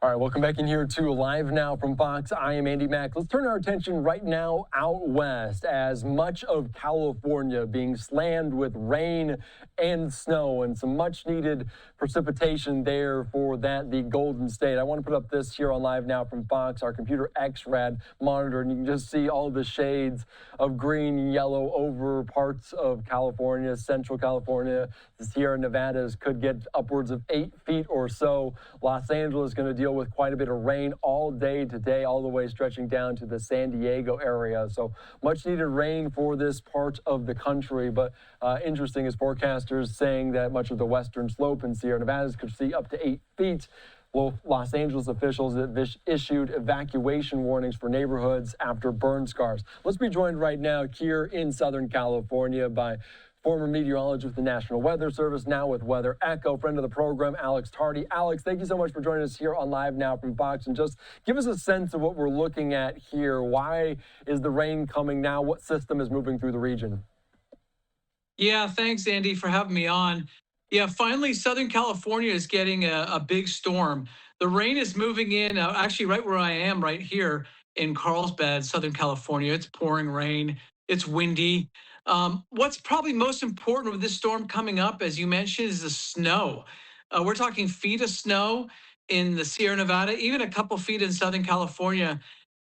All right, welcome back in here to Live Now from Fox. I am Andy Mack. Let's turn our attention right now out west as much of California being slammed with rain and snow and some much needed precipitation there for the Golden State. I want to put up this here on Live Now from Fox, our computer XRAD monitor, and you can just see all the shades of green and yellow over parts of California, central California. The Sierra Nevadas could get upwards of 8 feet or so. Los Angeles is going to deal with quite a bit of rain all day today, all the way stretching down to the San Diego area. So much needed rain for this part of the country. But interesting is forecasters saying that much of the western slope in Sierra Nevadas could see up to 8 feet. Well, Los Angeles officials have issued evacuation warnings for neighborhoods after burn scars. Let's be joined right now here in Southern California by former meteorologist with the National Weather Service, now with Weather Echo, friend of the program, Alex Tardy. Alex, thank you so much for joining us here on Live Now from Fox. And just give us a sense of what we're looking at here. Why is the rain coming now? What system is moving through the region? Yeah, thanks, Andy, for having me on. Yeah, finally, Southern California is getting a big storm. The rain is moving in, actually right where I am right here in Carlsbad, Southern California. It's pouring rain. It's windy. What's probably most important with this storm coming up, as you mentioned, is the snow. We're talking feet of snow in the Sierra Nevada, even a couple feet in Southern California.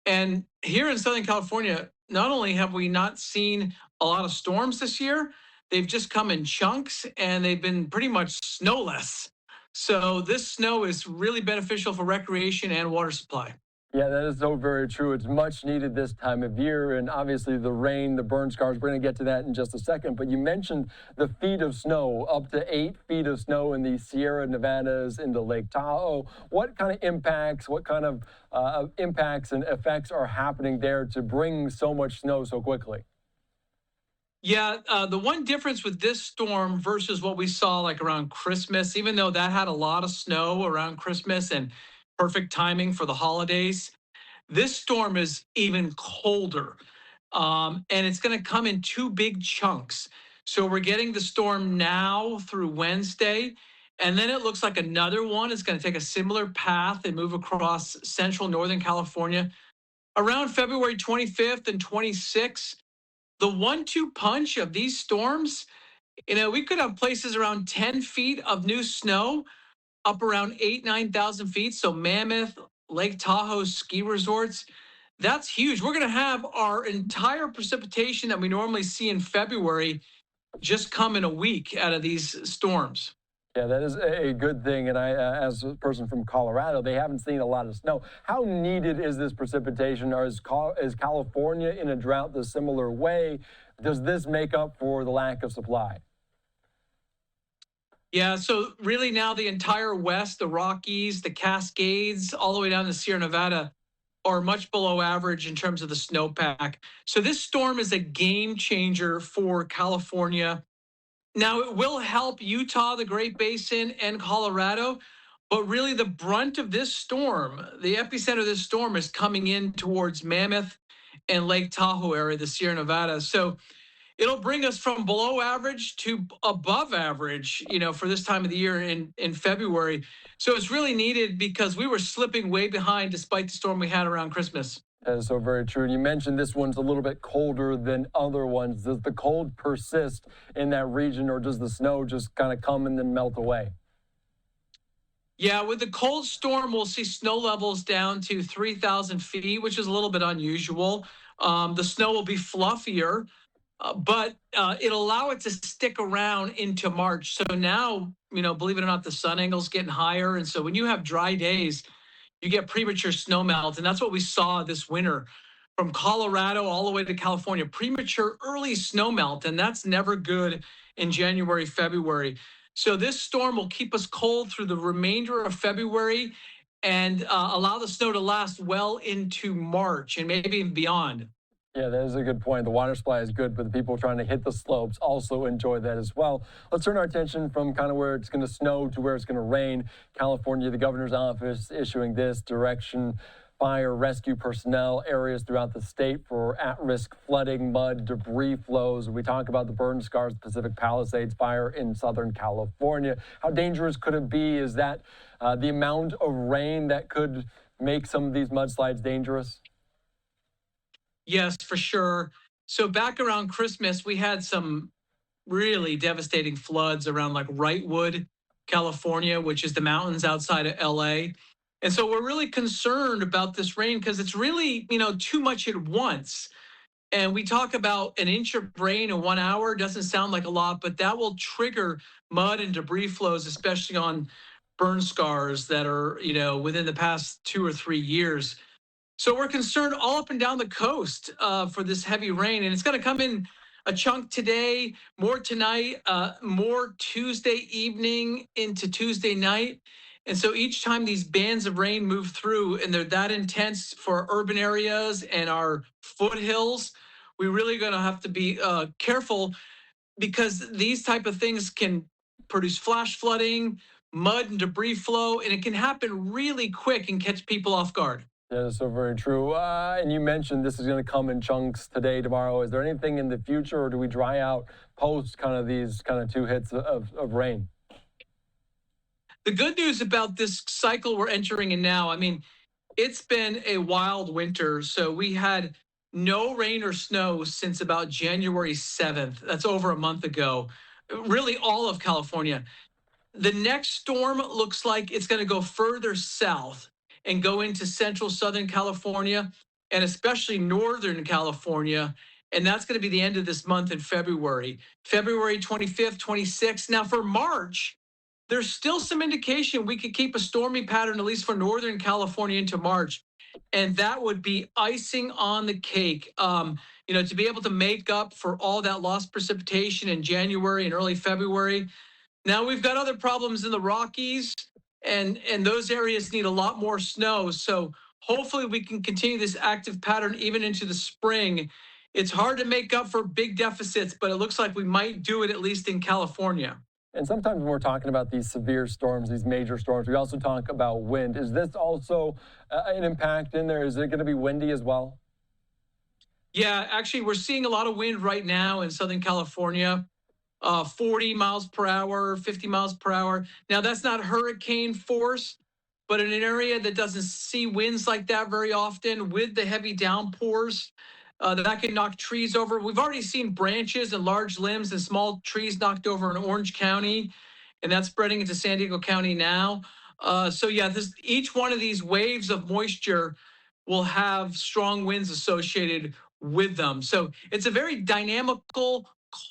And here in Southern California, not only have we not seen a lot of storms this year, they've just come in chunks and they've been pretty much snowless. So this snow is really beneficial for recreation and water supply. Yeah, that is so very true. It's much needed this time of year. And obviously the rain, the burn scars, we're going to get to that in just a second. But you mentioned the feet of snow, up to 8 feet of snow in the Sierra Nevadas into Lake Tahoe. What kind of impacts, impacts and effects are happening there to bring so much snow so quickly? Yeah, the one difference with this storm versus what we saw like around Christmas, even though that had a lot of snow around Christmas and perfect timing for the holidays, this storm is even colder. And it's going to come in two big chunks. So we're getting the storm now through Wednesday. And then it looks like another one is going to take a similar path and move across central Northern California around February 25th and 26th. The 1-2 punch of these storms, we could have places around 10 feet of new snow up around 9,000 feet. So Mammoth, Lake Tahoe ski resorts, that's huge. We're going to have our entire precipitation that we normally see in February just come in a week out of these storms. Yeah, that is a good thing. And I, as a person from Colorado, they haven't seen a lot of snow. How needed is this precipitation? Or is California in a drought the similar way? Does this make up for the lack of supply? Yeah, so really now the entire West, the Rockies, the Cascades, all the way down to Sierra Nevada are much below average in terms of the snowpack. So this storm is a game changer for California. Now, it will help Utah, the Great Basin, and Colorado, but really the brunt of this storm, the epicenter of this storm is coming in towards Mammoth and Lake Tahoe area, the Sierra Nevada. So it'll bring us from below average to above average, for this time of the year in February. So it's really needed because we were slipping way behind despite the storm we had around Christmas. That is so very true. And you mentioned this one's a little bit colder than other ones. Does the cold persist in that region, or does the snow just kind of come and then melt away? Yeah, with the cold storm, we'll see snow levels down to 3,000 feet, which is a little bit unusual. The snow will be fluffier, but it'll allow it to stick around into March. So now, believe it or not, the sun angle's getting higher. And so when you have dry days, you get premature snow melt. And that's what we saw this winter from Colorado all the way to California, premature early snow melt. And that's never good in January, February. So this storm will keep us cold through the remainder of February and allow the snow to last well into March and maybe even beyond. Yeah, that is a good point. The water supply is good, but the people trying to hit the slopes also enjoy that as well. Let's turn our attention from kind of where it's going to snow to where it's going to rain. California, the governor's office issuing this direction fire rescue personnel areas throughout the state for at-risk flooding, mud, debris flows. We talk about the burn scars, Pacific Palisades fire in Southern California. How dangerous could it be? Is that the amount of rain that could make some of these mudslides dangerous? Yes, for sure. So back around Christmas, we had some really devastating floods around like Wrightwood, California, which is the mountains outside of LA. And so we're really concerned about this rain because it's really, too much at once. And we talk about an inch of rain in 1 hour. Doesn't sound like a lot, but that will trigger mud and debris flows, especially on burn scars that are, within the past 2 or 3 years. So we're concerned all up and down the coast for this heavy rain, and it's going to come in a chunk today, more tonight, more Tuesday evening into Tuesday night. And so each time these bands of rain move through and they're that intense for urban areas and our foothills, we really going to have to be careful because these type of things can produce flash flooding, mud and debris flow, and it can happen really quick and catch people off guard. Yeah, that's so very true. And you mentioned this is going to come in chunks today, tomorrow. Is there anything in the future, or do we dry out post kind of these kind of two hits of rain? The good news about this cycle we're entering in now, I mean, it's been a wild winter. So we had no rain or snow since about January 7th. That's over a month ago. Really, all of California. The next storm looks like it's going to go further south and go into central Southern California and especially Northern California. And that's going to be the end of this month in February, February 25th, 26th. Now, for March, there's still some indication we could keep a stormy pattern, at least for Northern California into March. And that would be icing on the cake. To be able to make up for all that lost precipitation in January and early February. Now we've got other problems in the Rockies, and those areas need a lot more snow. So hopefully we can continue this active pattern even into the spring. It's hard to make up for big deficits, but it looks like we might do it at least in California. And sometimes when we're talking about these severe storms, these major storms, we also talk about wind. Is this also an impact in there? Is it going to be windy as well? Yeah, actually, we're seeing a lot of wind right now in Southern California. 40 miles per hour, 50 miles per hour. Now, that's not hurricane force, but in an area that doesn't see winds like that very often with the heavy downpours, that can knock trees over. We've already seen branches and large limbs and small trees knocked over in Orange County, and that's spreading into San Diego County now. So, yeah, each one of these waves of moisture will have strong winds associated with them. So it's a very dynamical,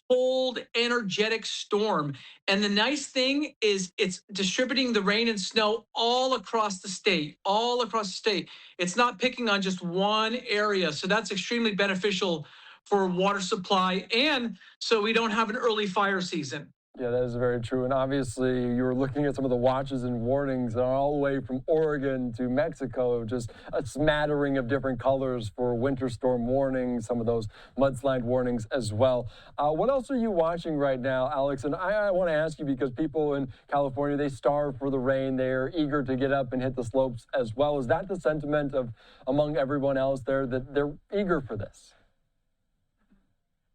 cold, energetic storm. And the nice thing is it's distributing the rain and snow all across the state, all across the state. It's not picking on just one area. So that's extremely beneficial for water supply. And so we don't have an early fire season. Yeah, that is very true. And obviously, you were looking at some of the watches and warnings all the way from Oregon to Mexico, just a smattering of different colors for winter storm warnings, some of those mudslide warnings as well. What else are you watching right now, Alex? And I want to ask you because people in California, they starve for the rain. They're eager to get up and hit the slopes as well. Is that the sentiment of among everyone else there, that they're eager for this?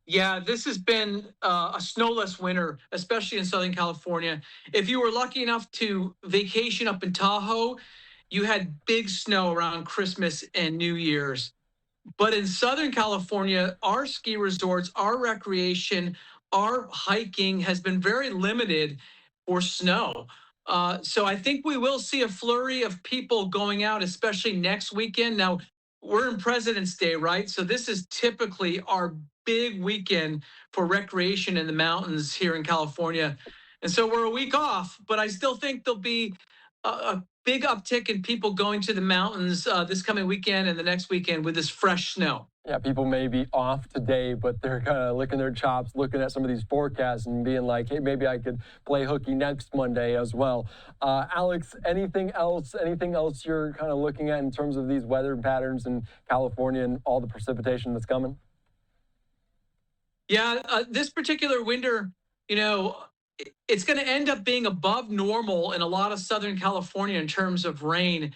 Yeah, this has been a snowless winter, especially in Southern California. If you were lucky enough to vacation up in Tahoe, you had big snow around Christmas and New Year's. But in Southern California, our ski resorts, our recreation, our hiking has been very limited for snow. So I think we will see a flurry of people going out, especially next weekend. Now, we're in President's Day, right? So this is typically our big weekend for recreation in the mountains here in California. And so we're a week off, but I still think there'll be a big uptick in people going to the mountains this coming weekend and the next weekend with this fresh snow. Yeah, people may be off today, but they're kind of licking their chops, looking at some of these forecasts and being like, hey, maybe I could play hooky next Monday as well. Alex, anything else you're kind of looking at in terms of these weather patterns in California and all the precipitation that's coming? Yeah, this particular winter, it's going to end up being above normal in a lot of Southern California in terms of rain.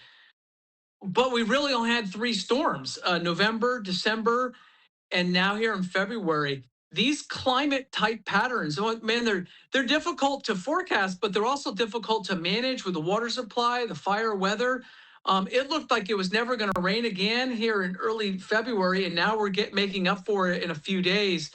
But we really only had three storms: November, December, and now here in February. These climate type patterns, oh, man, they're difficult to forecast, but they're also difficult to manage with the water supply, the fire weather. It looked like it was never going to rain again here in early February, and now we're making up for it in a few days.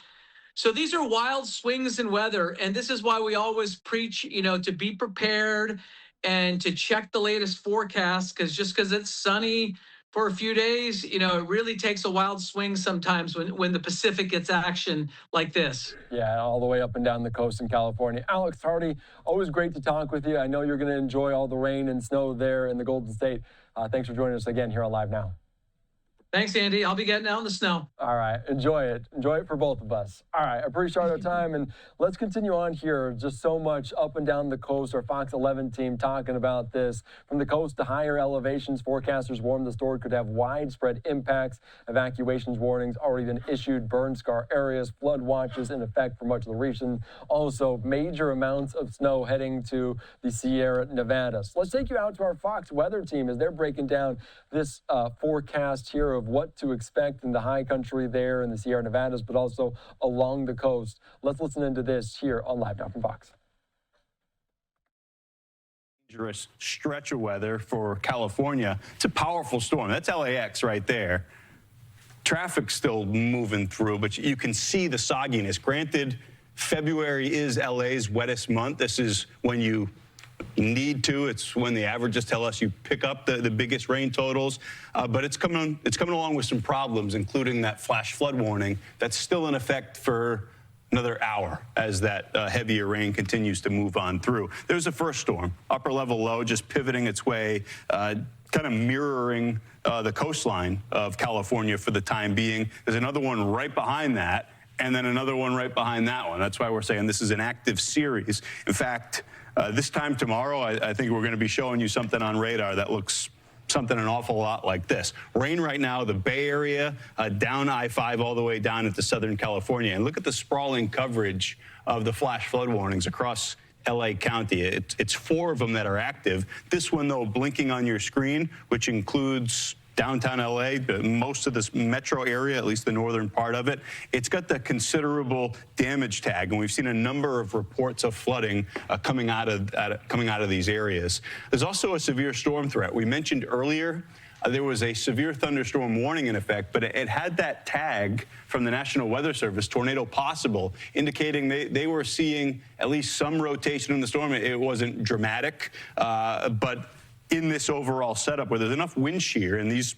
So these are wild swings in weather, and this is why we always preach, to be prepared and to check the latest forecast, because just because it's sunny for a few days, it really takes a wild swing sometimes when the Pacific gets action like this. Yeah, all the way up and down the coast in California. Alex Hardy, always great to talk with you. I know you're going to enjoy all the rain and snow there in the Golden State. Thanks for joining us again here on Live Now. Thanks, Andy. I'll be getting out in the snow. All right. Enjoy it. Enjoy it for both of us. All right. Appreciate our time. And let's continue on here. Just so much up and down the coast. Our Fox 11 team talking about this. From the coast to higher elevations, forecasters warn the storm could have widespread impacts. Evacuation warnings already been issued. Burn scar areas, flood watches in effect for much of the region. Also, major amounts of snow heading to the Sierra Nevadas. Let's take you out to our Fox weather team as they're breaking down this forecast here of what to expect in the high country there in the Sierra Nevadas, but also along the coast. Let's listen into this here on Live Now from Fox. Dangerous stretch of weather for California. It's a powerful storm. That's LAX right there. Traffic's still moving through, but you can see the sogginess. Granted, February is LA's wettest month. This is when you need to. It's when the averages tell us you pick up the biggest rain totals, but it's coming along with some problems, including that flash flood warning that's still in effect for another hour as that heavier rain continues to move on through. There's a first storm, upper level low, just pivoting its way, kind of mirroring the coastline of California for the time being. There's another one right behind that, and then another one right behind that one. That's why we're saying this is an active series. In fact, this time tomorrow, I think we're going to be showing you something on radar that looks something an awful lot like this. Rain right now, the Bay Area, down I-5 all the way down into Southern California. And look at the sprawling coverage of the flash flood warnings across LA County. It's 4 of them that are active. This one, though, blinking on your screen, which includes downtown LA, most of this metro area, at least the northern part of it, it's got the considerable damage tag, and we've seen a number of reports of flooding coming out of these areas. There's also a severe storm threat. We mentioned earlier there was a severe thunderstorm warning in effect, but it had that tag from the National Weather Service, tornado possible, indicating they were seeing at least some rotation in the storm. It wasn't dramatic, but in this overall setup where there's enough wind shear, and these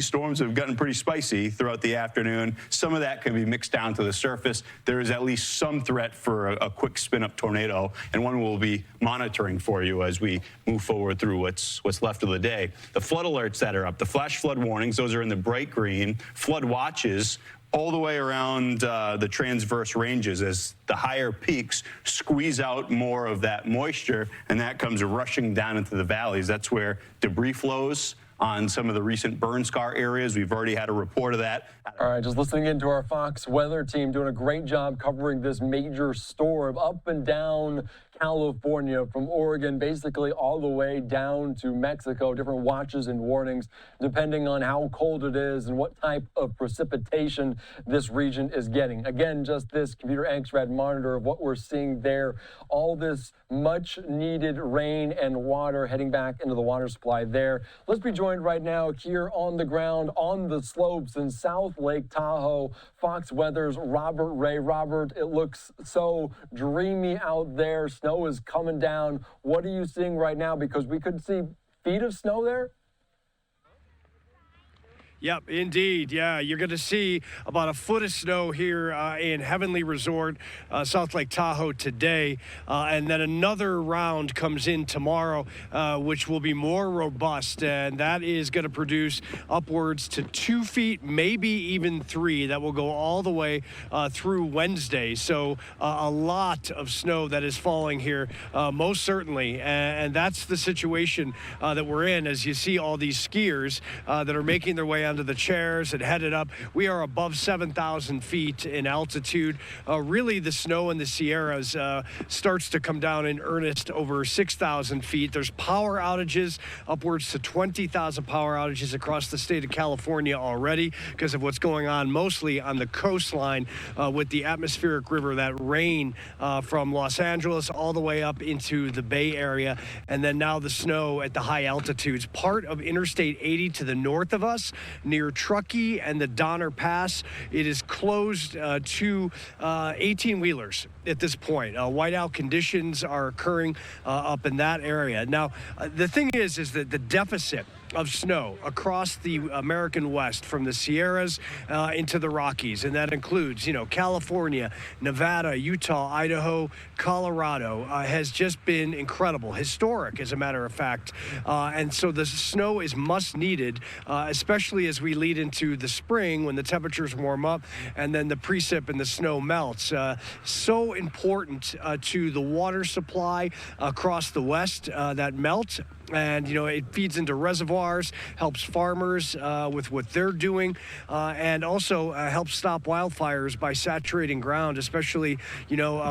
storms have gotten pretty spicy throughout the afternoon, some of that can be mixed down to the surface. There is at least some threat for a quick spin-up tornado, and one we'll be monitoring for you as we move forward through what's left of the day. The flood alerts that are up, the flash flood warnings, those are in the bright green. Flood watches all the way around the transverse ranges as the higher peaks squeeze out more of that moisture, and that comes rushing down into the valleys. That's where debris flows on some of the recent burn scar areas. We've already had a report of that. All right, just listening into our Fox weather team doing a great job covering this major storm up and down California, from Oregon basically all the way down to Mexico. Different watches and warnings depending on how cold it is and what type of precipitation this region is getting. Again, just this computer X-ray monitor of what we're seeing there. All this much needed rain and water heading back into the water supply there. Let's be joined right now here on the ground on the slopes in South Lake Tahoe. Fox Weather's Robert Ray. Robert, it looks so dreamy out there. Snow is coming down. What are you seeing right now? Because we could see feet of snow there. Yep, indeed. Yeah, you're going to see about a foot of snow here in Heavenly Resort, South Lake Tahoe today. And then another round comes in tomorrow, which will be more robust. And that is going to produce upwards to 2 feet, maybe even 3. That will go all the way through Wednesday. So a lot of snow that is falling here, most certainly. And that's the situation that we're in as you see all these skiers that are making their way on onto the chairs and headed up. We are above 7,000 feet in altitude. Really, the snow in the Sierras starts to come down in earnest over 6,000 feet. There's power outages, upwards to 20,000 power outages across the state of California already because of what's going on mostly on the coastline with the atmospheric river, that rain from Los Angeles all the way up into the Bay Area, and then now the snow at the high altitudes. Part of Interstate 80 to the north of us, near Truckee and the Donner Pass, it is closed to 18-wheelers at this point. Whiteout conditions are occurring up in that area. Now, the thing is that the deficit of snow across the American West, from the Sierras into the Rockies, and that includes, California, Nevada, Utah, Idaho, Colorado, has just been incredible, historic, as a matter of fact. And so the snow is much needed, especially as we lead into the spring when the temperatures warm up and then the precip and the snow melts. So important to the water supply across the West that melt. And, it feeds into reservoirs, helps farmers with what they're doing, and also helps stop wildfires by saturating ground, especially,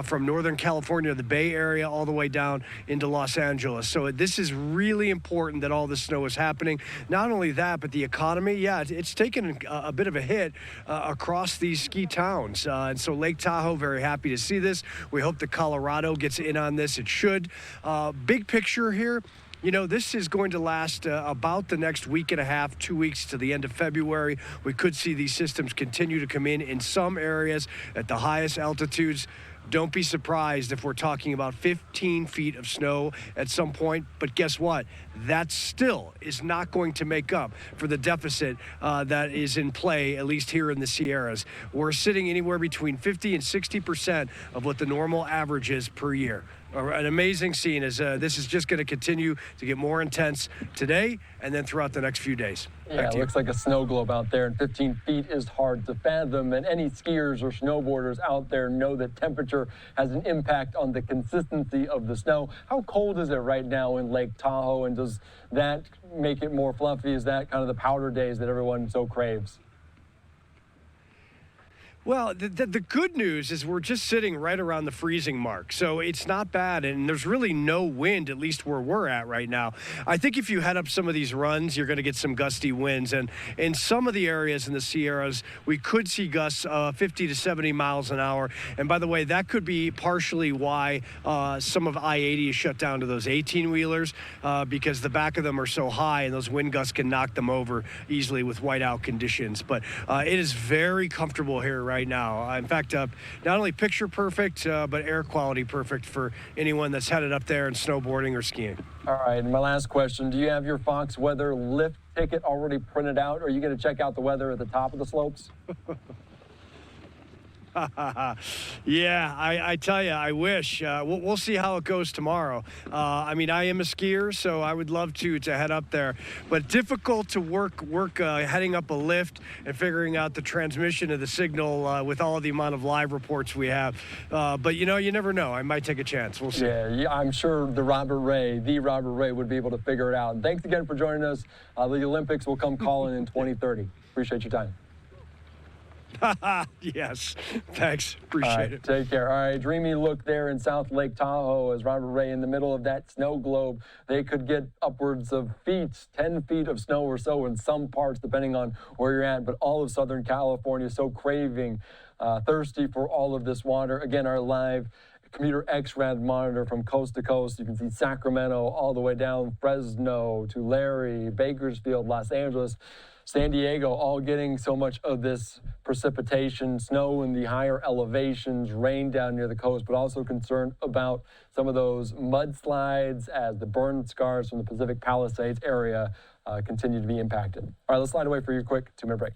from Northern California, the Bay Area, all the way down into Los Angeles. So this is really important that all this snow is happening. Not only that, but the economy, it's taken a bit of a hit across these ski towns. And so Lake Tahoe, very happy to see this. We hope that Colorado gets in on this. It should. Big picture here. This is going to last about the next week and a half, 2 weeks to the end of February. We could see these systems continue to come in some areas at the highest altitudes. Don't be surprised if we're talking about 15 feet of snow at some point. But guess what? That still is not going to make up for the deficit that is in play, at least here in the Sierras. We're sitting anywhere between 50 and 60% of what the normal average is per year. An amazing scene as this is just going to continue to get more intense today and then throughout the next few days. Yeah, it looks like a snow globe out there, and 15 feet is hard to fathom. And any skiers or snowboarders out there know that temperature has an impact on the consistency of the snow. How cold is it right now in Lake Tahoe, and does that make it more fluffy? Is that kind of the powder days that everyone so craves? Well, the good news is we're just sitting right around the freezing mark, so it's not bad, and there's really no wind, at least where we're at right now. I think if you head up some of these runs, you're going to get some gusty winds, and in some of the areas in the Sierras, we could see gusts 50 to 70 miles an hour, and by the way, that could be partially why some of I-80 is shut down to those 18-wheelers, because the back of them are so high, and those wind gusts can knock them over easily with whiteout conditions. But it is very comfortable here right now. In fact, not only picture perfect, but air quality perfect for anyone that's headed up there and snowboarding or skiing. All right, and my last question, do you have your Fox Weather lift ticket already printed out, or are you going to check out the weather at the top of the slopes? Yeah, I tell you, I wish. We'll see how it goes tomorrow. I mean, I am a skier, so I would love to head up there. But difficult to work heading up a lift and figuring out the transmission of the signal with all of the amount of live reports we have. But, you never know. I might take a chance. We'll see. Yeah, I'm sure the Robert Ray would be able to figure it out. And thanks again for joining us. The Olympics will come calling in 2030. Appreciate your time. Yes, thanks. Appreciate it. Take care. All right, dreamy look there in South Lake Tahoe as Robert Ray in the middle of that snow globe. They could get upwards of 10 feet of snow or so in some parts, depending on where you're at. But all of Southern California so craving, thirsty for all of this water. Again, our live commuter X-Rad monitor from coast to coast. You can see Sacramento all the way down Fresno to Larry, Bakersfield, Los Angeles, San Diego, all getting so much of this precipitation, snow in the higher elevations, rain down near the coast, but also concerned about some of those mudslides as the burn scars from the Pacific Palisades area continue to be impacted. All right, let's slide away for your quick 2-minute break.